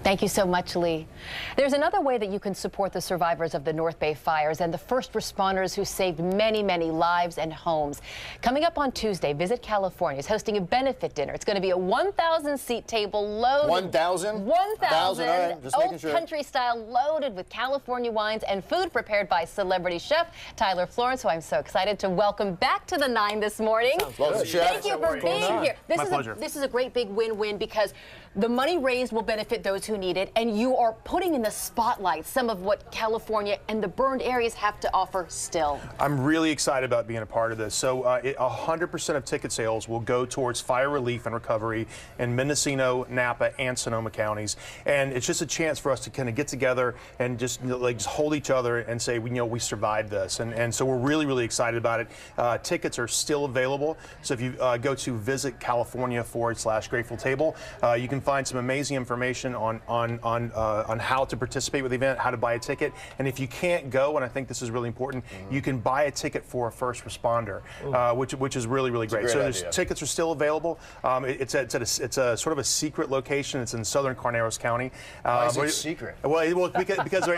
Thank you so much, Lee. There's another way that you can support the survivors of the North Bay fires and the first responders who saved many, many lives and homes. Coming up on Tuesday, Visit California is hosting a benefit dinner. It's going to be a 1,000-seat table loaded. 1,000? 1,000. All right, just making sure. Old country style, loaded with California wines and food prepared by celebrity chef Tyler Florence, who I'm so excited to welcome back to the 9 this morning. Welcome, Chef. Thank you for being here. My pleasure. This is a great big win-win because the money raised will benefit those who need it, and you are putting in the spotlight some of what California and the burned areas have to offer still. I'm really excited about being a part of this. So 100% of ticket sales will go towards fire relief and recovery in Mendocino, Napa, and Sonoma counties. And it's just a chance for us to kind of get together and just just hold each other and say, we survived this. And so we're really, really excited about it. Tickets are still available. So if you go to Visit California /Grateful Table, you can find some amazing information on how to participate with the event, how to buy a ticket, and if you can't go, and I think this is really important, you can buy a ticket for a first responder, which is really, really great. So there's tickets are still available. It's a sort of a secret location. It's in southern Carneros County. Why is it secret? Well, because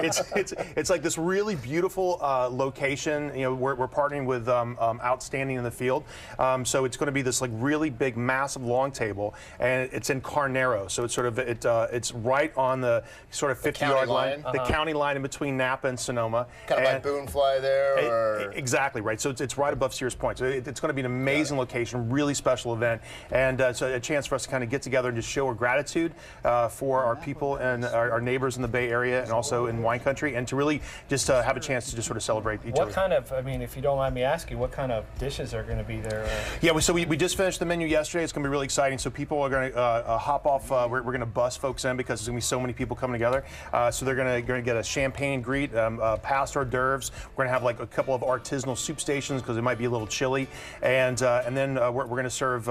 it's like this really beautiful location. We're partnering with Outstanding in the Field, so it's going to be this like really big, massive, long table, and it's in Carneros. So it's sort of it's right on the sort of 50-yard line, the county line in between Napa and Sonoma. Kind of like Boonfly there, or exactly right. So it's right above Sears Point. So it's going to be an amazing location, really special event, and so a chance for us to kind of get together and just show our gratitude for our people and our neighbors in the Bay Area and also in wine country, and to really just have a chance to just sort of celebrate each other. What kind of, if you don't mind me asking, what kind of dishes are going to be there? Yeah, so we just finished the menu yesterday. It's going to be really exciting. So people are going to hop off. We're going to bus folks in because there's going to be so many people coming together. So they're going to get a champagne greet, past hors d'oeuvres. We're going to have like a couple of artisanal soup stations because it might be a little chilly, and then we're going to serve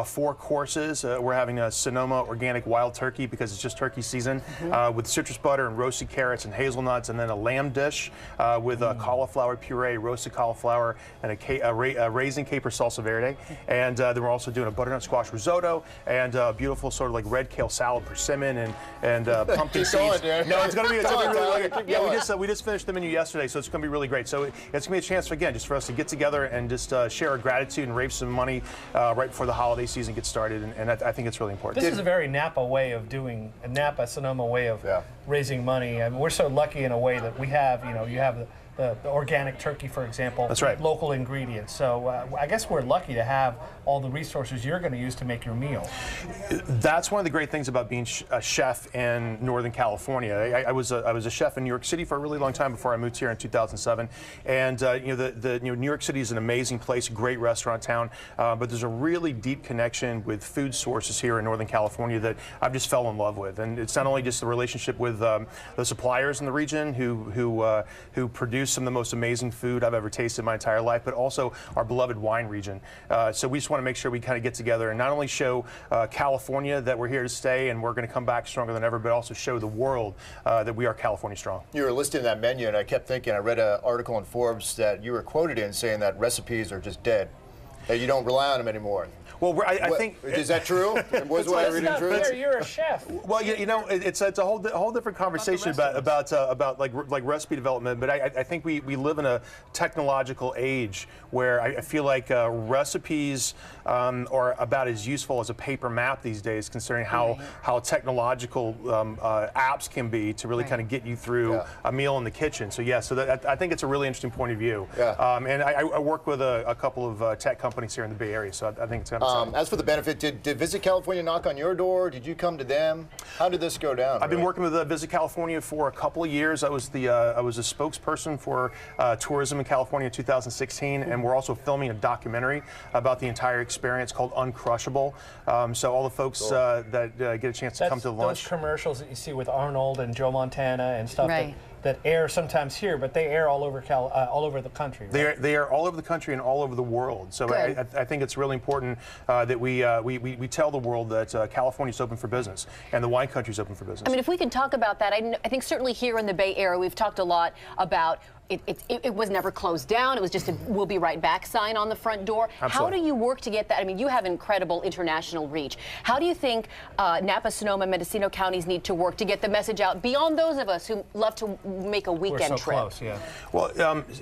4 courses. We're having a Sonoma organic wild turkey because it's just turkey season, with citrus butter and roasted carrots and hazelnuts, and then a lamb dish with cauliflower puree, roasted cauliflower, and a raisin caper salsa verde. And then we're also doing a butternut squash risotto and a beautiful sort of like red kale salad, persimmon, and pumpkin seeds. No, it's going to be really good. Yeah, we just finished the menu yesterday, so it's going to be really great. So it's going to be a chance just for us to get together and just share our gratitude and raise some money right before the holiday season gets started, and I think it's really important. This is a very Napa way of doing, a Napa Sonoma way of raising money. I mean, we're so lucky in a way that we have, you have the organic turkey, for example. That's right. Local ingredients. So I guess we're lucky to have all the resources you're going to use to make your meal. That's one of the great things about being a chef in Northern California. I was a chef in New York City for a really long time before I moved here in 2007. And New York City is an amazing place, a great restaurant town, but there's a really deep connection with food sources here in Northern California that I've just fell in love with. And it's not only just the relationship with the suppliers in the region who produce some of the most amazing food I've ever tasted in my entire life, but also our beloved wine region. So we just want to make sure we kind of get together and not only show California that we're here to stay and we're going to come back stronger than ever, but also show the world that we are California strong. You were listing that menu, and I kept thinking, I read an article in Forbes that you were quoted in saying that recipes are just dead, that you don't rely on them anymore. Well, I think is that true? Was what I read in true? You're a chef. Well, it's a whole different conversation about like recipe development. But I think we live in a technological age where I feel like recipes are about as useful as a paper map these days, considering how technological apps can be to really kind of get you through a meal in the kitchen. So I think it's a really interesting point of view. And I work with a couple of tech companies here in the Bay Area, so I think it's going to. As for the benefit, did Visit California knock on your door? Did you come to them? How did this go down? I've been working with Visit California for a couple of years. I was a spokesperson for tourism in California in 2016, and we're also filming a documentary about the entire experience called Uncrushable. So all the folks that get a chance to come to the lunch. Those commercials that you see with Arnold and Joe Montana and stuff. Right. That air sometimes here, but they air all over the country. Right? They are all over the country and all over the world. So I think it's really important that we tell the world that California's open for business and the wine country's open for business. I mean, if we can talk about that, I think certainly here in the Bay Area we've talked a lot about it was never closed down. It was just a "we'll be right back" sign on the front door. Absolutely. How do you work to get that? I mean, you have incredible international reach. How do you think Napa, Sonoma, Mendocino counties need to work to get the message out beyond those of us who love to make a weekend We're so trip? close, yeah. Well,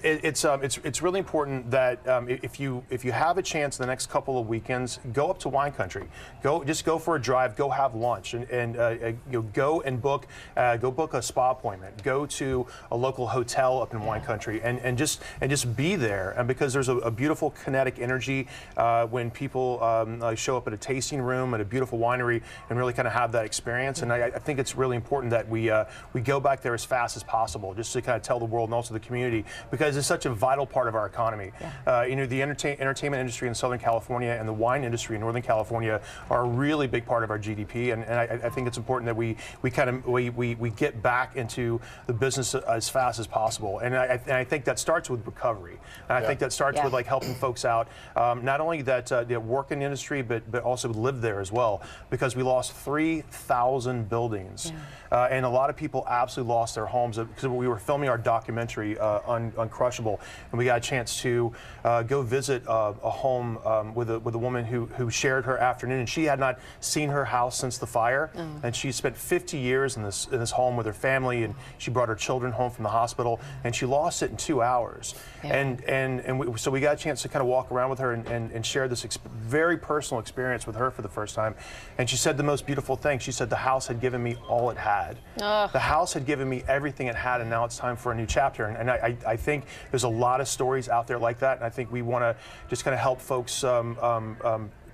it's really important that if you have a chance the next couple of weekends, go up to wine country. Just go for a drive. Go have lunch, and go and book a spa appointment. Go to a local hotel up in wine country, and just be there. And because there's a beautiful kinetic energy when people show up at a tasting room at a beautiful winery and really kind of have that experience. And I think it's really important that we go back there as fast as possible, just to kind of tell the world and also the community, because it's such a vital part of our economy. Yeah. The entertainment industry in Southern California and the wine industry in Northern California are a really big part of our GDP, and I think it's important that we get back into the business as fast as possible. And I think that starts with recovery. And I think that starts with like helping folks out, not only that work in the industry, but also live there as well, because we lost 3,000 buildings. And a lot of people absolutely lost their homes because we were filming our documentary, Uncrushable, and we got a chance to go visit a home with a woman who shared her afternoon, and she had not seen her house since the fire, and she spent 50 years in this home with her family, and she brought her children home from the hospital, and she lost it in 2 hours. So we got a chance to kind of walk around with her and share this very personal experience with her for the first time, and she said the most beautiful thing. She said the house had given me all it had. The house had given me everything it had, and now it's time for a new chapter. And I think there's a lot of stories out there like that, and I think we want to just kind of help folks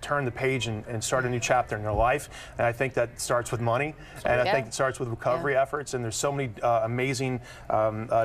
turn the page and start a new chapter in their life. And I think that starts with money, and I think it starts with recovery efforts. And there's so many amazing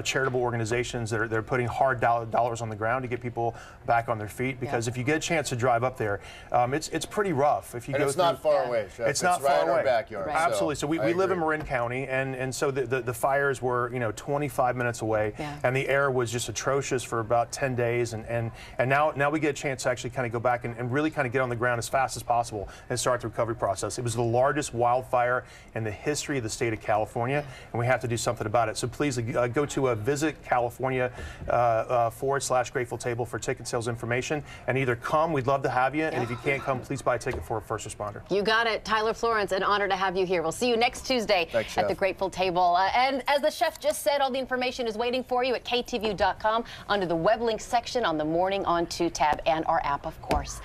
charitable organizations that are putting hard dollars on the ground to get people back on their feet. Because if you get a chance to drive up there, it's pretty rough. If you go it's not far away, Chef. It's not right far in away. our backyard. Right. Absolutely. So we live in Marin County, and so the fires were 25 minutes away, and the air was just atrocious for about 10 days, and now we get a chance to actually kind of go back and really kind of get on the ground as fast as possible and start the recovery process. It was the largest wildfire in the history of the state of California, and we have to do something about it. So please go to Visit California /Grateful Table for ticket sales information, and either come, we'd love to have you, and if you can't come, please buy a ticket for a first responder. You got it. Tyler Florence, an honor to have you here. We'll see you next Tuesday at the Grateful Table. And as the chef just said, all the information is waiting for you at ktvu.com under the web link section on the Morning on 2 tab and our app, of course.